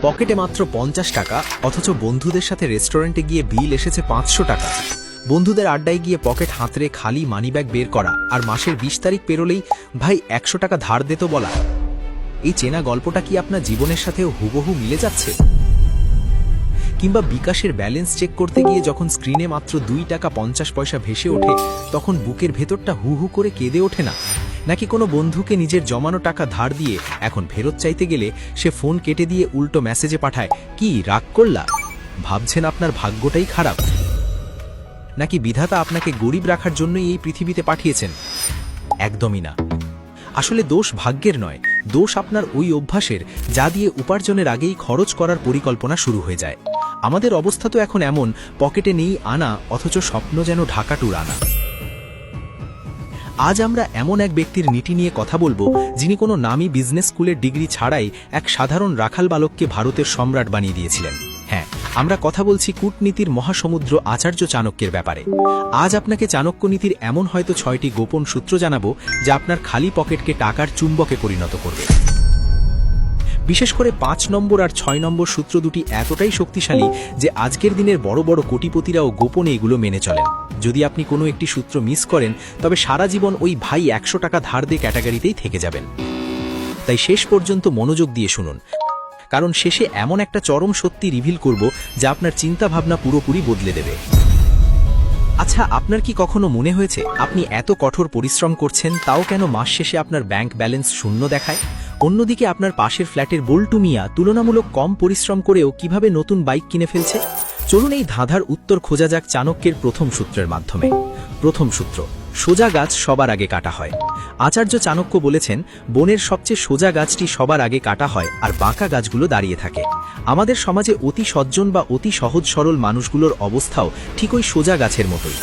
পকেটে মাত্র 50 টাকা, অথচ বন্ধুদের সাথে রেস্টুরেন্টে গিয়ে বিল এসেছে 500 টাকা। বন্ধুদের আড্ডায় গিয়ে পকেট হাতড়ে খালি মানিব্যাগ বের করা, আর মাসের 20 তারিখ পেরোলেই ভাই 100 টাকা ধার দে তো বলা। এই চেনা গল্পটা কি আপনার জীবনের সাথেও হুবহু মিলে যাচ্ছে? কিংবা বিকাশের ব্যালেন্স চেক করতে গিয়ে যখন স্ক্রিনে মাত্র 2 টাকা 50 পয়সা ভেসে ওঠে, তখন বুকের ভেতরটা হু হু করে কেঁদে ওঠে না? নাকি কোনো বন্ধুকে নিজের জমানো টাকা ধার দিয়ে এখন ফেরত চাইতে গেলে সে ফোন কেটে দিয়ে উল্টো মেসেজে পাঠায়, কি রাগ করলা? ভাবছেন আপনার ভাগ্যটাই খারাপ? নাকি বিধাতা আপনাকে গরিব রাখার জন্যই এই পৃথিবীতে পাঠিয়েছেন? একদমই না। আসলে দোষ ভাগ্যের নয়, দোষ আপনার ওই অভ্যাসের, যা দিয়ে উপার্জনের আগেই খরচ করার পরিকল্পনা শুরু হয়ে যায়। আমাদের অবস্থা তো এখন এমন, পকেটে নেই আনা, অথচ স্বপ্ন যেন ঢাকাটুর আনা। আজ আমরা এমন এক ব্যক্তির নীতি নিয়ে কথা বলবো, যিনি কোনো নামী বিজনেস স্কুলের ডিগ্রি ছাড়াই এক সাধারণ রাখাল বালককে ভারতের সম্রাট বানিয়ে দিয়েছিলেন। হ্যাঁ, আমরা কথা বলছি কূটনীতির মহাসমুদ্র আচার্য চাণক্যের ব্যাপারে। আজ আপনাকে চাণক্য নীতির এমন হয়তো 6টি গোপন সূত্র জানাবো, যা আপনার খালি পকেটকে টাকার চুম্বকে পরিণত করবে। বিশেষ করে 5 নম্বর আর 6 নম্বর সূত্র দুটি এতটাই শক্তিশালী যে আজকের দিনের বড় বড় কোটিপতিরাও গোপনে এগুলো মেনে চলেন। যদি আপনি কোনো একটি সূত্র মিস করেন, তবে সারা জীবন ওই ভাই 100 টাকা ধার দিয়ে ক্যাটাগরিতেই থেকে যাবেন। তাই শেষ পর্যন্ত মনোযোগ দিয়ে শুনুন, কারণ শেষে এমন একটা চরম সত্যি রিভিল করব যা আপনার চিন্তাভাবনা পুরোপুরি বদলে দেবে। আচ্ছা, আপনার কি কখনো মনে হয়েছে আপনি এত কঠোর পরিশ্রম করছেন, তাও কেন মাস শেষে আপনার ব্যাংক ব্যালেন্স শূন্য দেখায়? অন্যদিকে আপনার পাশের ফ্ল্যাটের বল্টু মিয়া তুলনামূলক কম পরিশ্রম করেও কিভাবে নতুন বাইক কিনে ফেলছে? চলুন এই ধাঁধার উত্তর খোঁজা যাক চাণক্যের প্রথম সূত্রের মাধ্যমে। প্রথম সূত্র, সোজা গাছ সবার আগে কাটা হয়। আচার্য চাণক্য বলেছেন, বনের সবচেয়ে সোজা গাছটি সবার আগে কাটা হয়, আর বাঁকা গাছগুলো দাঁড়িয়ে থাকে। আমাদের সমাজে অতি সজ্জন বা অতি সহজ সরল মানুষগুলোর অবস্থাও ঠিক ওই সোজা গাছের মতোই।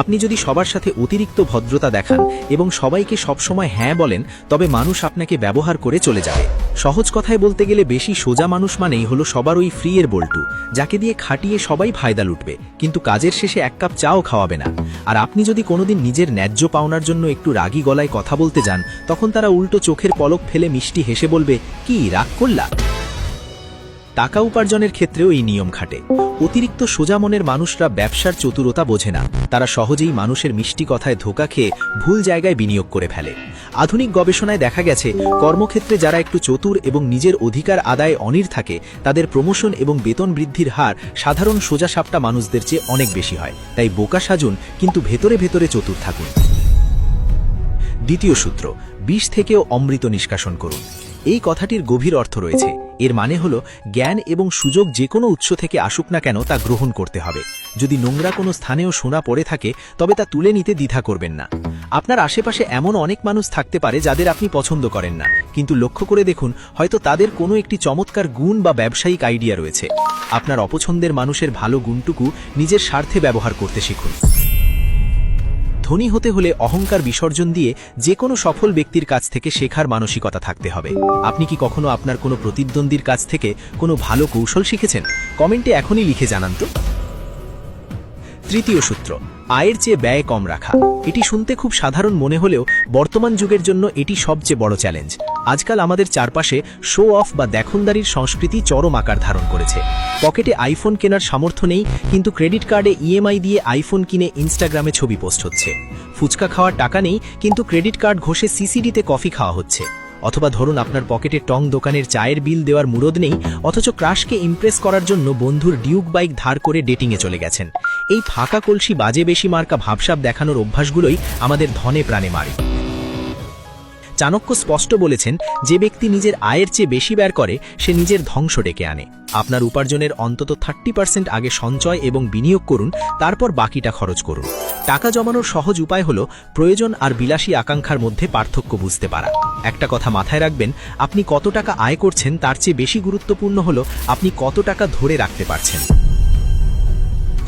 আপনি যদি সবার সাথে অতিরিক্ত ভদ্রতা দেখান এবং সবাইকে সবসময় হ্যাঁ বলেন, তবে মানুষ আপনাকে ব্যবহার করে চলে যাবে। সহজ কথায় বলতে গেলে বেশি সোজা মানুষ মানেই হলো সবার ওই ফ্রি এর বল্টু, যাকে দিয়ে খাটিয়ে সবাই ফায়দা লুটবে, কিন্তু কাজের শেষে এক কাপ চাও খাওয়াবে না। আর আপনি যদি কোনোদিন নিজের ন্যায্য পাওনার জন্য একটু রাগী গলায় কথা বলতে যান, তখন তারা উল্টো চোখের পলক ফেলে মিষ্টি হেসে বলবে, কি রাগ করলা? টাকা উপার্জনের ক্ষেত্রেও এই নিয়ম খাটে। অতিরিক্ত সোজা মনের মানুষরা ব্যবসার চতুরতা বোঝে না। তারা সহজেই মানুষের মিষ্টি কথায় ধোঁকা খেয়ে ভুল জায়গায় বিনিয়োগ করে ফেলে। আধুনিক গবেষণায় দেখা গেছে, কর্মক্ষেত্রে যারা একটু চতুর এবং নিজের অধিকার আদায়ে অনির থাকে, তাদের প্রমোশন এবং বেতন বৃদ্ধির হার সাধারণ সোজাসাপটা মানুষদের চেয়ে অনেক বেশি হয়। তাই বোকা সাজুন, কিন্তু ভেতরে ভেতরে চতুর থাকুন। দ্বিতীয় সূত্র, বিষ থেকেও অমৃত নিষ্কাশন করুন। এই কথাটির গভীর অর্থ রয়েছে। এর মানে হলো, জ্ঞান এবং সুযোগ যে কোনো উৎস থেকে আসুক না কেন, তা গ্রহণ করতে হবে। যদি নোংরা কোনো স্থানেও সোনা পড়ে থাকে, তবে তা তুলে নিতে দ্বিধা করবেন না। আপনার আশেপাশে এমন অনেক মানুষ থাকতে পারে যাদের আপনি পছন্দ করেন না, কিন্তু লক্ষ্য করে দেখুন, হয়তো তাদের কোনো একটি চমৎকার গুণ বা ব্যবসায়িক আইডিয়া রয়েছে। আপনার অপছন্দের মানুষের ভালো গুণটুকু নিজের স্বার্থে ব্যবহার করতে শিখুন। ধনী হতে হলে অহংকার বিসর্জন দিয়ে যে কোনো সফল ব্যক্তির কাছ থেকে শেখার মানসিকতা থাকতে হবে। আপনি কি কখনো আপনার কোনো প্রতিদ্বন্দ্বীর কাছ থেকে কোনো ভালো কৌশল শিখেছেন? কমেন্টে এখনই লিখে জানান তো। তৃতীয় সূত্র, আয়ের চেয়ে ব্যয় কম রাখা। এটি শুনতে খুব সাধারণ মনে হলেও বর্তমান যুগের জন্য এটি সবচেয়ে বড় চ্যালেঞ্জ। আজকাল আমাদের চারপাশে শো অফ বা দেখনদারির সংস্কৃতি চরম আকার ধারণ করেছে। পকেটে আইফোন কেনার সামর্থ্য নেই, কিন্তু ক্রেডিট কার্ডে ইএমআই দিয়ে আইফোন কিনে ইনস্টাগ্রামে ছবি পোস্ট হচ্ছে। ফুচকা খাওয়ার টাকা নেই, কিন্তু ক্রেডিট কার্ড ঘষে সিসিডিতে কফি খাওয়া হচ্ছে। অথবা ধরুন, আপনার পকেটে টং দোকানের চায়ের বিল দেওয়ার মুরদ নেই, অথচ ক্রাশকে ইমপ্রেস করার জন্য বন্ধুর ডিউক বাইক ধার করে ডেটিংয়ে চলে গেছেন। এই ফাঁকা কলসি বাজে বেশি মার্কা ভাবসাব দেখানোর অভ্যাসগুলোই আমাদের ধনে প্রাণে মারে। চাণক্য স্পষ্ট বলেছেন, যে ব্যক্তি নিজের আয়ের চেয়ে বেশি ব্যয় করে, সে নিজের ধ্বংস ডেকে আনে। আপনার উপার্জনের অন্তত 30% আগে সঞ্চয় এবং বিনিয়োগ করুন, তারপর বাকিটা খরচ করুন। টাকা জমানোর সহজ উপায় হলো প্রয়োজন আর বিলাসী আকাঙ্ক্ষার মধ্যে পার্থক্য বুঝতে পারা। একটা কথা মাথায় রাখবেন, আপনি কত টাকা আয় করছেন তার চেয়ে বেশি গুরুত্বপূর্ণ হলো আপনি কত টাকা ধরে রাখতে পারছেন।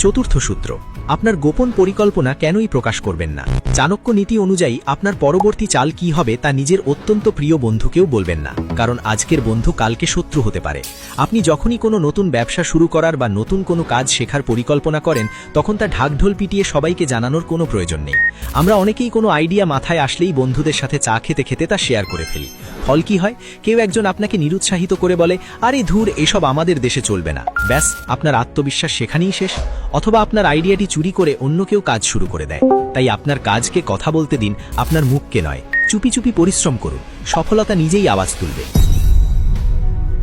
চতুর্থ সূত্র, আপনার গোপন পরিকল্পনা কেনই প্রকাশ করবেন না। চাণক্য নীতি অনুযায়ী আপনার পরবর্তী চাল কি হবে তা নিজের অত্যন্ত প্রিয় বন্ধুকেও বলবেন না, কারণ আজকের বন্ধু কালকে শত্রু হতে পারে। আপনি যখনই কোনো নতুন ব্যবসা শুরু করার বা নতুন কোনো কাজ শেখার পরিকল্পনা করেন, তখন তা ঢাকঢোল পিটিয়ে সবাইকে জানানোর কোনো প্রয়োজন নেই। আমরা অনেকেই কোনো আইডিয়া মাথায় আসলেই বন্ধুদের সাথে চা খেতে খেতে তা শেয়ার করে ফেলি। ফল কি হয়? কেউ একজন আপনাকে নিরুৎসাহিত করে বলে, আরে ধুর, এসব আমাদের দেশে চলবে না। ব্যাস, আপনার আত্মবিশ্বাস সেখানেই শেষ। অথবা আপনার আইডিয়াটি চুরি করে অন্য কেউ কাজ শুরু করে দেয়। তাই আপনার কাজকে কথা বলতে দিন, আপনার মুখকে নয়। চুপি চুপি পরিশ্রম করুন, সফলতা নিজেই আওয়াজ তুলবে।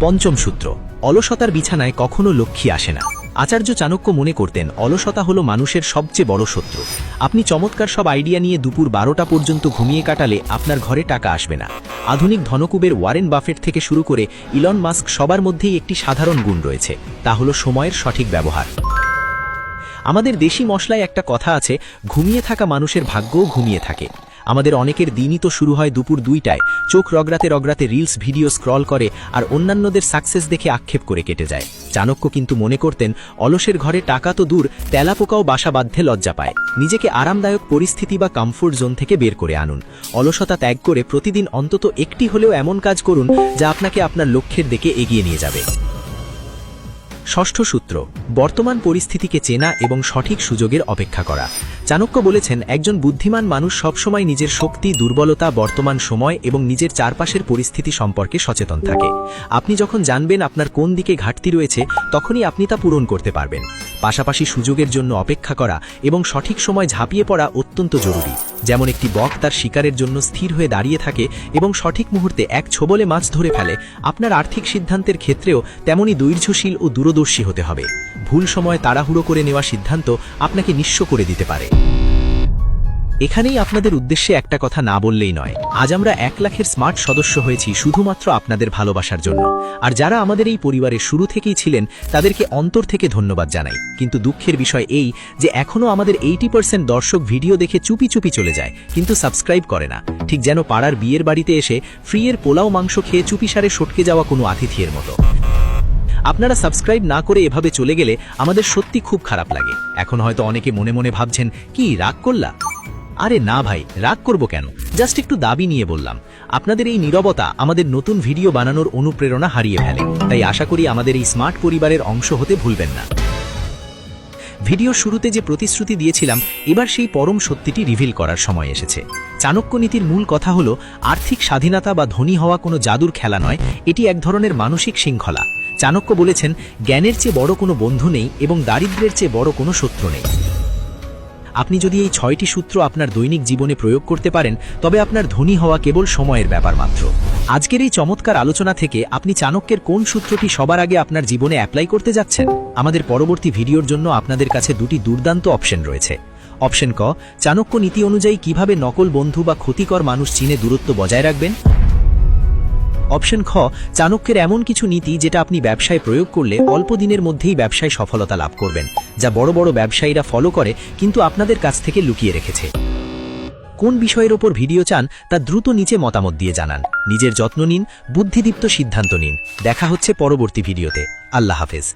পঞ্চম সূত্র, অলসতার বিছানায় কখনো লক্ষ্মী আসে না। আচার্য চাণক্য মনে করতেন অলসতা হলো মানুষের সবচেয়ে বড় শত্রু। আপনি চমৎকার সব আইডিয়া নিয়ে দুপুর 12টা পর্যন্ত ঘুমিয়ে কাটালে আপনার ঘরে টাকা আসবে না। আধুনিক ধনকুবের ওয়ারেন বাফেট থেকে শুরু করে ইলন মাস্ক, সবার মধ্যেই একটি সাধারণ গুণ রয়েছে, তা হলো সময়ের সঠিক ব্যবহার। আমাদের দেশি মশলায় একটা কথা আছে, ঘুমিয়ে থাকা মানুষের ভাগ্যও ঘুমিয়ে থাকে। আমাদের অনেকের দিনই তো শুরু হয় দুপুর 2টায়, চোখ রগড়াতে রগড়াতে রিলস ভিডিও স্ক্রল করে আর অন্যান্যদের সাকসেস দেখে আক্ষেপ করে কেটে যায়। চাণক্য কিন্তু মনে করতেন অলসের ঘরে টাকা তো দূর, তেলাপোকাও বাসা বাঁধতে লজ্জা পায়। নিজেকে আরামদায়ক পরিস্থিতি বা কমফোর্ট জোন থেকে বের করে আনুন। অলসতা ত্যাগ করে প্রতিদিন অন্তত একটি হলেও এমন কাজ করুন যা আপনাকে আপনার লক্ষ্যের দিকে এগিয়ে নিয়ে যাবে। ষষ্ঠ সূত্র, বর্তমান পরিস্থিতিকে চেনা এবং সঠিক সুযোগের অপেক্ষা করা। চাণক্য বলেছেন, একজন বুদ্ধিমান মানুষ সবসময় নিজের শক্তি, দুর্বলতা, বর্তমান সময় এবং নিজের চারপাশের পরিস্থিতি সম্পর্কে সচেতন থাকে। আপনি যখন জানবেন আপনার কোন দিকে ঘাটতি রয়েছে, তখনই আপনি তা পূরণ করতে পারবেন। পাশাপাশি সুযোগের জন্য অপেক্ষা করা এবং সঠিক সময় ঝাঁপিয়ে পড়া অত্যন্ত জরুরি। যেমন একটি বক তার শিকারের জন্য স্থির হয়ে দাঁড়িয়ে থাকে এবং সঠিক মুহূর্তে এক ছোবলে মাছ ধরে ফেলে, আপনার আর্থিক সিদ্ধান্তের ক্ষেত্রেও তেমনই ধৈর্যশীল ও দূরদর্শী হতে হবে। ভুল সময় তাড়াহুড়ো করে নেওয়া সিদ্ধান্ত আপনাকে নিঃস্ব করে দিতে পারে। এখানেই আপনাদের উদ্দেশ্যে একটা কথা না বললেই নয়, আজ আমরা 1 লাখের স্মার্ট সদস্য হয়েছি শুধুমাত্র আপনাদের ভালোবাসার জন্য। আর যারা আমাদের এই পরিবারের শুরু থেকেই ছিলেন, তাদেরকে অন্তর থেকে ধন্যবাদ জানাই। কিন্তু দুঃখের বিষয় এই যে এখনও আমাদের 80% দর্শক ভিডিও দেখে চুপি চুপি চলে যায়, কিন্তু সাবস্ক্রাইব করে না। ঠিক যেন পাড়ার বিয়ের বাড়িতে এসে ফ্রিয়ের পোলাও মাংস খেয়ে চুপিসারে সটকে যাওয়া কোনো আতিথিয়ের মতো। আপনারা সাবস্ক্রাইব না করে এভাবে চলে গেলে আমাদের সত্যি খুব খারাপ লাগে। এখন হয়তো অনেকে মনে মনে ভাবছেন, কি রাগ করলা? আরে না ভাই, রাগ করব কেন? জাস্ট একটু দাবি নিয়ে বললাম। আপনাদের এই নীরবতা আমাদের নতুন ভিডিও বানানোর অনুপ্রেরণা হারিয়ে ফেলে। তাই আশা করি আমাদের এই স্মার্ট পরিবারের অংশ হতে ভুলবেন না। ভিডিও শুরুতে যে প্রতিশ্রুতি দিয়েছিলাম, এবার সেই পরম সত্যিটি রিভিল করার সময় এসেছে। চাণক্য নীতির মূল কথা হলো, আর্থিক স্বাধীনতা বা ধনী হওয়া কোনো জাদুর খেলা নয়, এটি এক ধরনের মানসিক শৃঙ্খলা। চাণক্য বলেছেন, জ্ঞানের চেয়ে বড় কোনো বন্ধু নেই এবং দারিদ্র্যের চেয়ে বড় কোনো শত্রু নেই। আপনি যদি এই 6টি সূত্র আপনার দৈনিক জীবনে প্রয়োগ করতে পারেন, তবে আপনার ধনী হওয়া কেবল সময়ের ব্যাপার মাত্র। আজকের এই চমৎকার আলোচনা থেকে আপনি চাণক্যের কোন সূত্রটি সবার আগে আপনার জীবনে অ্যাপ্লাই করতে যাচ্ছেন? আমাদের পরবর্তী ভিডিওর জন্য আপনাদের কাছে 2টি দুর্দান্ত অপশন রয়েছে। অপশন ক, চাণক্য নীতি অনুযায়ী কিভাবে নকল বন্ধু বা ক্ষতিকর মানুষ চিনে দূরত্ব বজায় রাখবেন। অপশন খ, চাণক্যের এমন কিছু নীতি যেটা আপনি ব্যবসায় প্রয়োগ করলে অল্প দিনের মধ্যেই ব্যবসায় সফলতা লাভ করবেন, যা বড় বড় ব্যবসায়ীরা ফলো করে কিন্তু আপনাদের কাছ থেকে লুকিয়ে রেখেছে। কোন বিষয়ের ওপর ভিডিও চান তা দ্রুত নিচে মতামত দিয়ে জানান। নিজের যত্ন নিন, বুদ্ধিদীপ্ত সিদ্ধান্ত নিন। দেখা হচ্ছে পরবর্তী ভিডিওতে। আল্লাহ হাফেজ।